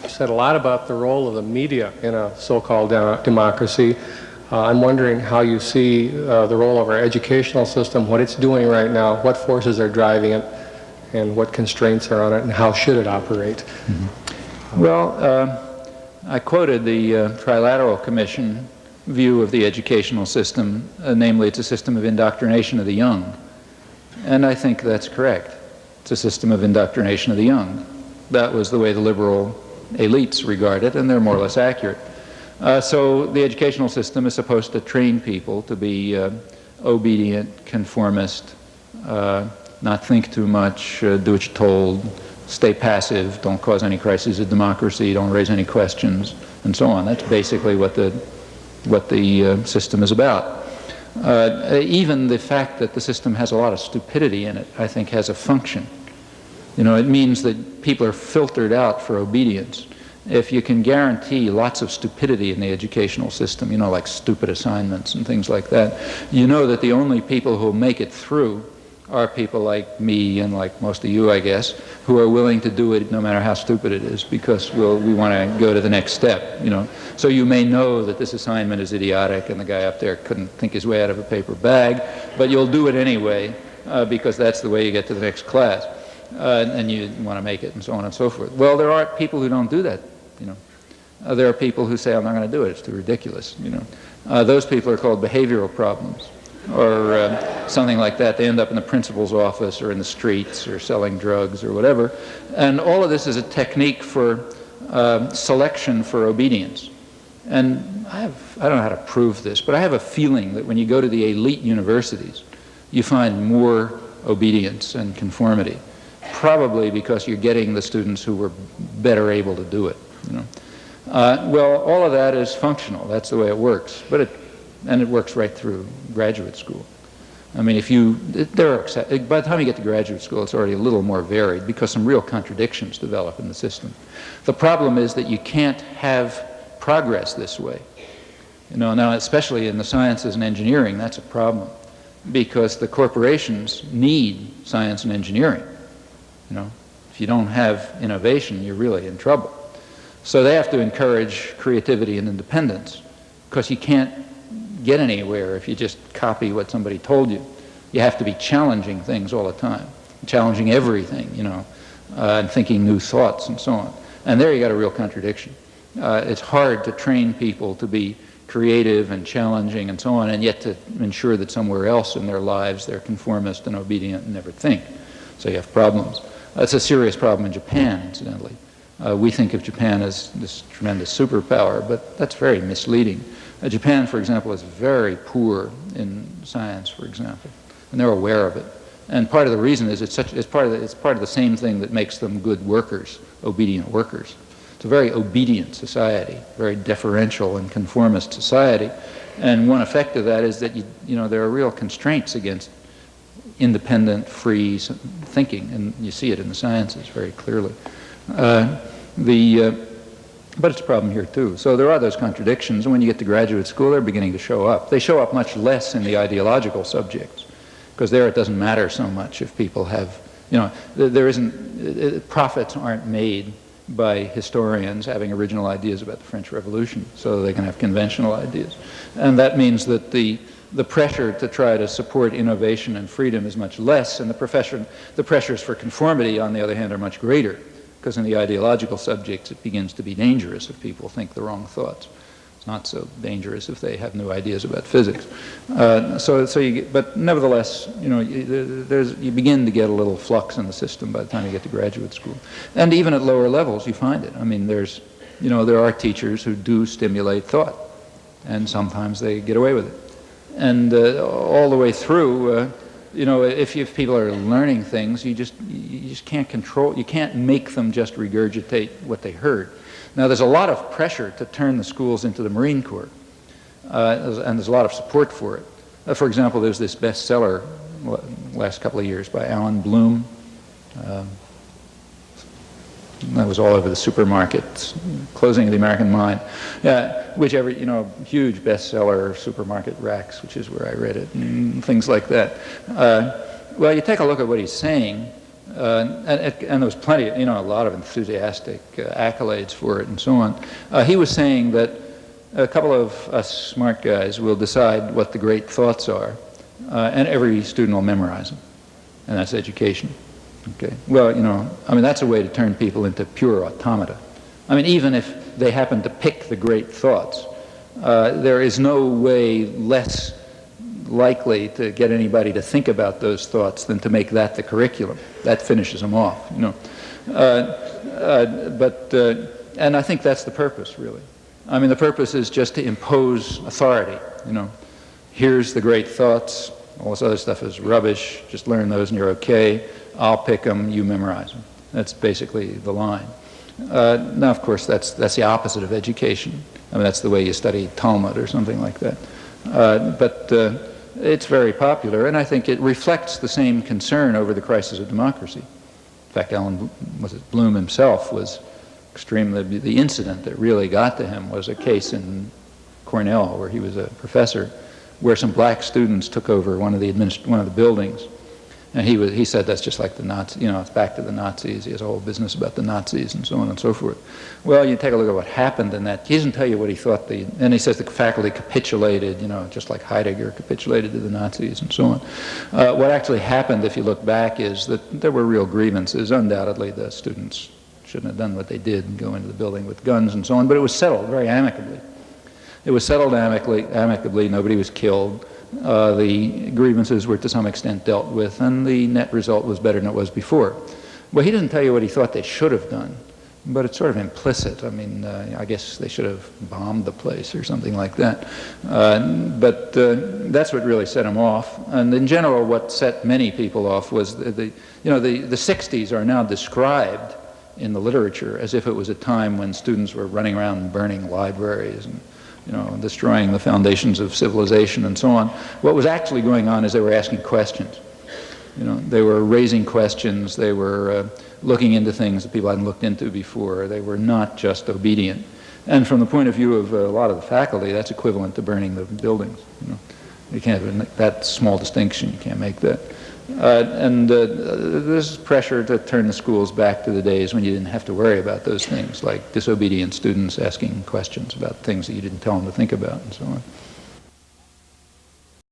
said a lot about the role of the media in a so-called democracy. I'm wondering how you see the role of our educational system, what it's doing right now, what forces are driving it, and what constraints are on it, and how should it operate? Mm-hmm. Well, I quoted the Trilateral Commission view of the educational system, namely it's a system of indoctrination of the young. And I think that's correct. It's a system of indoctrination of the young. That was the way the liberal elites regard it, and they're more or less accurate. So the educational system is supposed to train people to be obedient, conformist, not think too much, do what you're told, stay passive, don't cause any crises of democracy, don't raise any questions, and so on. That's basically what the system is about. Even the fact that the system has a lot of stupidity in it, I think, has a function. You know, it means that people are filtered out for obedience. If you can guarantee lots of stupidity in the educational system, you know, like stupid assignments and things like that, you know that the only people who make it through are people like me and like most of you, I guess, who are willing to do it no matter how stupid it is, because we want to go to the next step, you know. So you may know that this assignment is idiotic and the guy up there couldn't think his way out of a paper bag, but you'll do it anyway because that's the way you get to the next class. And you want to make it, and so on and so forth. Well, there are people who don't do that, you know. There are people who say, I'm not going to do it, it's too ridiculous, you know. Those people are called behavioral problems, or something like that. They end up in the principal's office or in the streets or selling drugs or whatever. And all of this is a technique for selection for obedience. And I don't know how to prove this, but I have a feeling that when you go to the elite universities, you find more obedience and conformity. Probably because you're getting the students who were better able to do it, you know. Well, all of that is functional. That's the way it works. And it works right through graduate school. I mean, by the time you get to graduate school, it's already a little more varied because some real contradictions develop in the system. The problem is that you can't have progress this way. You know, now especially in the sciences and engineering, that's a problem because the corporations need science and engineering. You know, if you don't have innovation, you're really in trouble. So they have to encourage creativity and independence because you can't get anywhere if you just copy what somebody told you. You have to be challenging things all the time, challenging everything, you know, and thinking new thoughts and so on. And there you got a real contradiction. It's hard to train people to be creative and challenging and so on, and yet to ensure that somewhere else in their lives they're conformist and obedient and never think. So you have problems. That's a serious problem in Japan, incidentally. We think of Japan as this tremendous superpower, but that's very misleading. Japan, for example, is very poor in science, for example, and they're aware of it. And part of the reason is it's part of the same thing that makes them good workers, obedient workers. It's a very obedient society, very deferential and conformist society, and one effect of that is that you know there are real constraints against independent, free thinking, and you see it in the sciences very clearly. But it's a problem here too. So there are those contradictions, and when you get to graduate school, they're beginning to show up. They show up much less in the ideological subjects, because there it doesn't matter so much if people have, you know, profits aren't made by historians having original ideas about the French Revolution, so they can have conventional ideas. And that means that the pressure to try to support innovation and freedom is much less, and the pressures for conformity, on the other hand, are much greater, because in the ideological subjects it begins to be dangerous if people think the wrong thoughts. It's not so dangerous if they have new ideas about physics. But nevertheless, you know, you begin to get a little flux in the system by the time you get to graduate school. And even at lower levels you find it. I mean, there are teachers who do stimulate thought, and sometimes they get away with it. And all the way through, you know, if people are learning things, you just can't control, you can't make them just regurgitate what they heard. Now, there's a lot of pressure to turn the schools into the Marine Corps, and there's a lot of support for it. For example, there's this bestseller last couple of years by Alan Bloom. That was all over the supermarkets, Closing of the American Mind, which huge bestseller, supermarket racks, which is where I read it, and things like that. Well, you take a look at what he's saying, And there was plenty, a lot of enthusiastic accolades for it and so on. He was saying that a couple of us smart guys will decide what the great thoughts are, and every student will memorize them, and that's education. Okay. Well, that's a way to turn people into pure automata. Even if they happen to pick the great thoughts, there is no way less likely to get anybody to think about those thoughts than to make that the curriculum. That finishes them off, and I think that's the purpose, really. The purpose is just to impose authority, Here's the great thoughts, all this other stuff is rubbish, just learn those and you're okay. I'll pick them, you memorize them. That's basically the line. Now, of course, that's the opposite of education. That's the way you study Talmud or something like that. But it's very popular, and I think it reflects the same concern over the crisis of democracy. In fact, Bloom himself was the incident that really got to him was a case in Cornell where he was a professor, where some black students took over one of the buildings. And he said that's just like the Nazis, it's back to the Nazis. He has a whole business about the Nazis and so on and so forth. Well, you take a look at what happened in that. He doesn't tell you what he thought and he says the faculty capitulated, just like Heidegger capitulated to the Nazis and so on. What actually happened, if you look back, is that there were real grievances. Undoubtedly, the students shouldn't have done what they did and go into the building with guns and so on, but it was settled very amicably. It was settled amicably, nobody was killed. The grievances were to some extent dealt with, and the net result was better than it was before. Well, he doesn't tell you what he thought they should have done, but it's sort of implicit. I guess they should have bombed the place or something like that. But that's what really set him off. And in general, what set many people off was the 60s are now described in the literature as if it was a time when students were running around burning libraries and destroying the foundations of civilization and so on. What was actually going on is they were asking questions. They were raising questions. They were looking into things that people hadn't looked into before. They were not just obedient. And from the point of view of a lot of the faculty, that's equivalent to burning the buildings. You can't, that small distinction, you can't make that. There's pressure to turn the schools back to the days when you didn't have to worry about those things, like disobedient students asking questions about things that you didn't tell them to think about and so on.